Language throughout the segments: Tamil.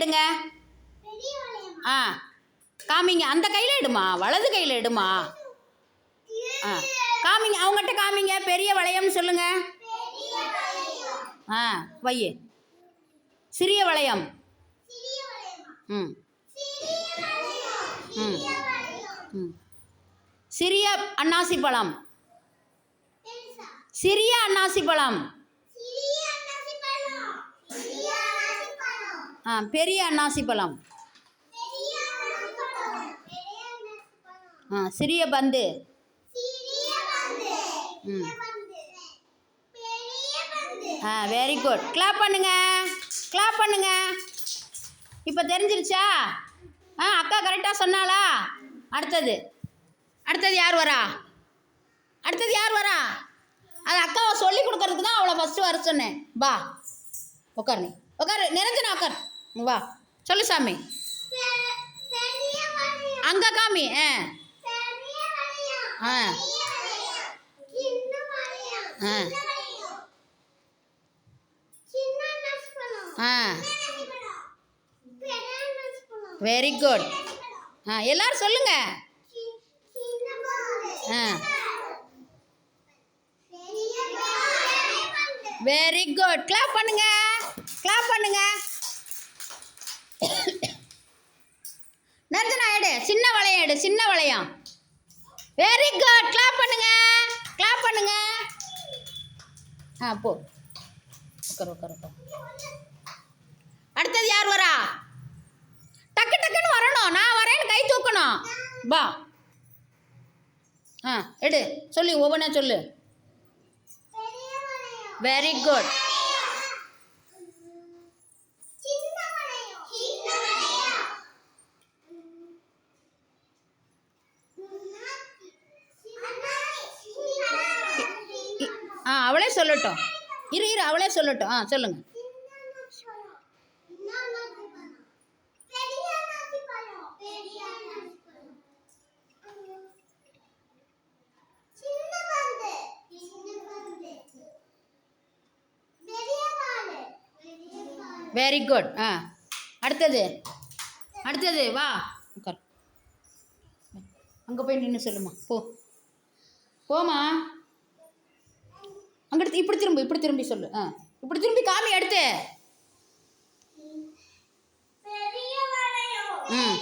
எடுங்க. ஆ காமிங்க. அந்த கையில் எடுமா, வலது கையில் எடுமா. ஆ காமிங்க, அவங்ககிட்ட காமிங்க. பெரிய வளையம் சொல்லுங்க. ஆ வையே. சிறிய வளையம். ம் ம் ம் சிறிய அன்னாசி பழம். சிறிய அன்னாசி பழம். ஆ பெரிய அன்னாசி பழம். ஆ சிறிய பந்து. ம் ஆ வெரி குட். கிளாப் பண்ணுங்க, கிளாப் பண்ணுங்க. இப்போ தெரிஞ்சிருச்சா? ஆ அக்கா கரெக்டாக சொன்னாளா? அடுத்தது யார் வரா? அடுத்தது யார் வரா? அது அக்காவை சொல்லி கொடுக்கறதுக்கு தான் அவளை ஃபஸ்ட்டு வர சொன்னேன். வா உட்கார், நீ உட்காரு. நிரஞ்சனா உட்கார். வா சொல்லு சாமி. அங்கே காமி. ஆ ஆ ஆ ஆ வெரி குட். ஆ எல்லாரும் சொல்லுங்க. ஆ வெரி குட். கிளாப் பண்ணுங்க, கிளாப் பண்ணுங்க. நர்ஜனா எடு, சின்ன வளையம் எடு, சின்ன வளையம். Very good. கிளாப் பண்ணுங்க, கிளாப் பண்ணுங்க. ஆ போ உட்கார் உட்கார் உட்கார். அடுத்தது யார் வரா? டக்கு டக்குன்னு வரணும். நான் வரேன்னு கை தூக்கணும். வா. ஆ எடு, சொல்லு, ஒவ்வொன்றா சொல்லு. Very good. ஆ அவளே சொல்லட்டும். இரு அவளே சொல்லட்டும். ஆ சொல்லுங்க. Very good. ஆ அடுத்தது வா உட்கார். அங்கே போய் நின்று சொல்லுமா. போமா. அங்கிட்டு இப்படி திரும்பி சொல்லு. ஆ இப்படி திரும்பி காமி. அடுத்து ம்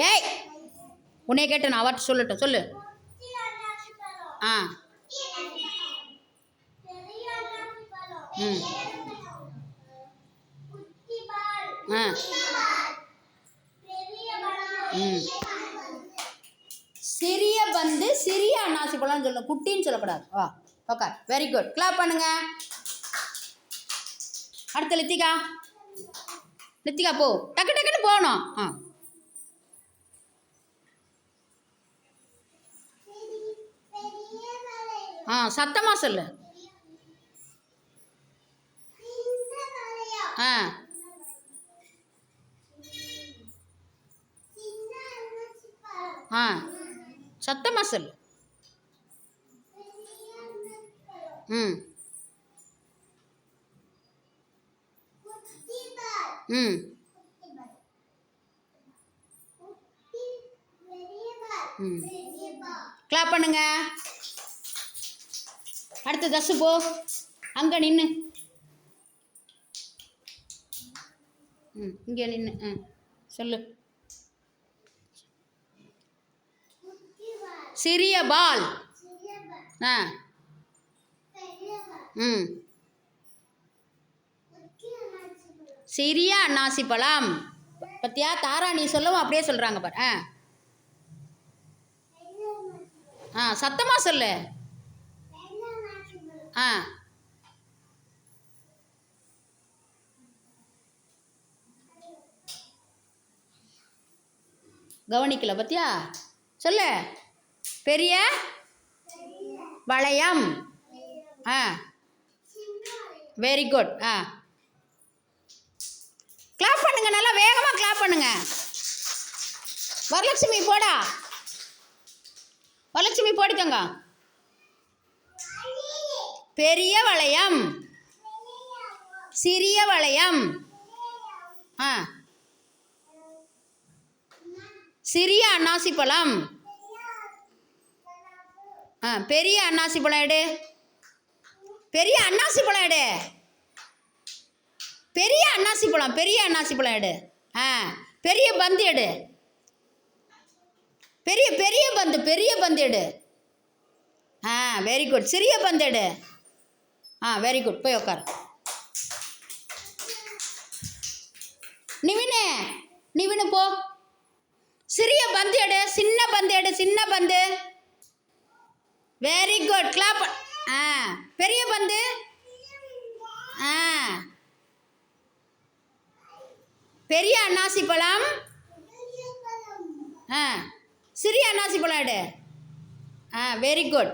ஏய் உன்னைய கேட்டு நான் அவர்கிட்ட சொல்லட்டும். சொல்லு. ஆ ம் ஆ ம் சிறிய பந்து, சிறிய அன்னாசி பழம்னு சொல்லணும், குட்டின்னு சொல்லக்கூடாது. வா ஓகே. Very good. கிளாப் பண்ணுங்க. அடுத்த லித்திகா. லித்திகா போ, டக்கு டக்குன்னு போகணும். ஆ ஆ சத்தமாக சொல்லு. ஆ ஆ சத்தமாக சொல்லு. ம் ம் ம் கிளாப் பண்ணுங்க. அடுத்த தசு போ, அங்கே நின்று. ம் இங்கே நின்று. ஆ சொல்லு. சிறிய பால். ஆ ம் சிறிய அன்னாசி பழம். பத்தியா தாரா, நீ சொல்லவும் அப்படியே சொல்கிறாங்க பாரு. ஆ ஆ சத்தமாக சொல்லு. ஆ கவனிக்கல பத்தியா. சொல்லு. பெரிய வளையம். ஆ வெரி குட். ஆ கிளாப் பண்ணுங்க, நல்லா வேகமாக கிளாப் பண்ணுங்க. வரலட்சுமி போடா. வரலட்சுமி போடிக்கங்க. பெரிய வளையம். சிறிய வளையம். ஆ சிறிய அன்னாசி பழம். ஆ பெரிய அன்னாசி பழம் எடு. பெரிய அன்னாசி பழம் எடு. பெரிய அன்னாசி பழம். பெரிய அன்னாசி பழம் எடு. ஆ பெரிய பந்து எடு. பெரிய பெரிய பந்து. பெரிய பந்து எடு. ஆ வெரி குட். சிறிய பந்து எடு. ஆ வெரி குட். போய் உட்கார். நிவினு நிவினு போ. சிறிய பந்து எடு. சின்ன பந்து எடு. சின்ன பந்து. Very good. கிளாப். ஆ பெரிய பந்து. ஆ பெரிய அன்னாசி பழம். ஆ சிறிய அன்னாசி பழம் எடு. ஆ வெரி குட்.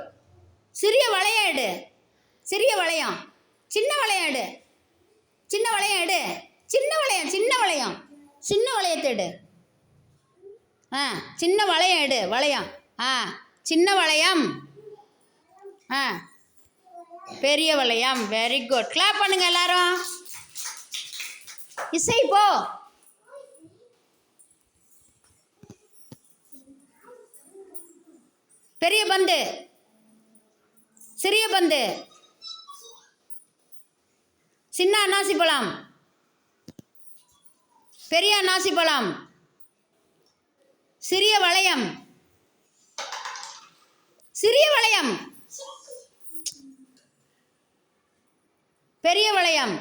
சிறிய வளையம் எடு. சிறிய வளையம். சின்ன வளையம் எடு. சின்ன வளையம் எடு. சின்ன வளையம். சின்ன வளையம். சின்ன வளையத்தை எடு. ஆ சின்ன வளையம் எடு. வளையம். ஆ சின்ன வளையம். ஆ பெரிய வளையம். Very good. கிளாப் பண்ணுங்க எல்லாரும். இசை போ. பெரிய பந்து. சிறிய பந்து. சின்ன அன்னாசி பழம். பெரிய அன்னாசி பழம். சிறிய வளையம். சிறிய வளையம். பெரிய வளையம்.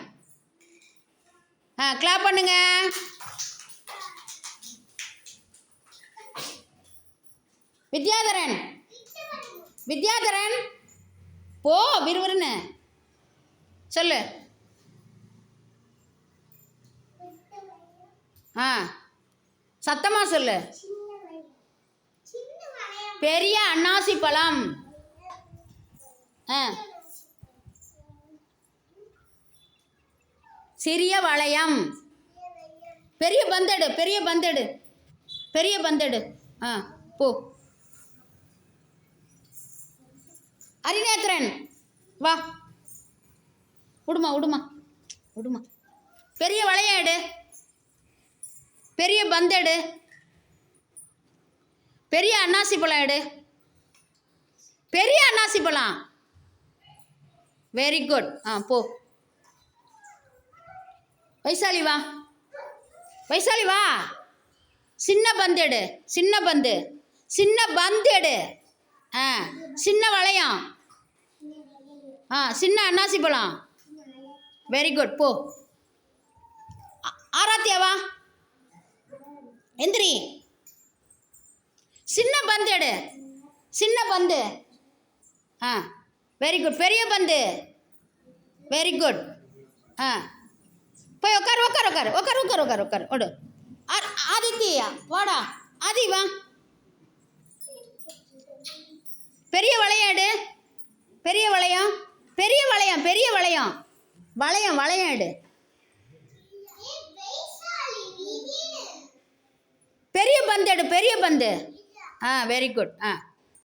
ஆ கிளாப் பண்ணுங்க. வித்யாதரன். வித்யாதரன் போ விறுவிறுன்னு சொல்லு. ஆ சத்தமாக சொல்லு. பெரிய அன்னாசி பழம். ஆ சிறிய வளையம். பெரிய பந்தெடு. பெரிய பந்தெடு. பெரிய பந்தெடு. ஆ போ. அரிநேத்திரன் வா. விடுமா விடுமா விடுமா. பெரிய வளையம் எடு. பெரிய பந்தெடு. பெரிய அன்னாசி பழம் எடு. பெரிய அன்னாசி பழம். Very good. ஆ போ. வைசாலி வா. வைசாலி வா. சின்ன பந்து எடு. சின்ன பந்து. சின்ன பந்து எடு. ஆ சின்ன வளையம். ஆ சின்ன அன்னாசி பழம். Very good. போ. ஆராத்தியா வா. எந்திரி. சின்ன பந்து எடு. சின்ன பந்து. ஆ வெரி குட். பெரிய பந்து. Very good. ஆ போய் உட்காரு உட்காரு உட்காரு உட்காரு உட்காரு உட்காரு உட்காரு ஓடு. ஆதித்யா வாடா. ஆதி வா. பெரிய வளையம் எடு. பெரிய வளையம். பெரிய வளையம். பெரிய வளையம். வளையம் வளையம் எடு. பெரிய பந்து எடு. பெரிய பந்து. ஆ வெரி குட். ஆ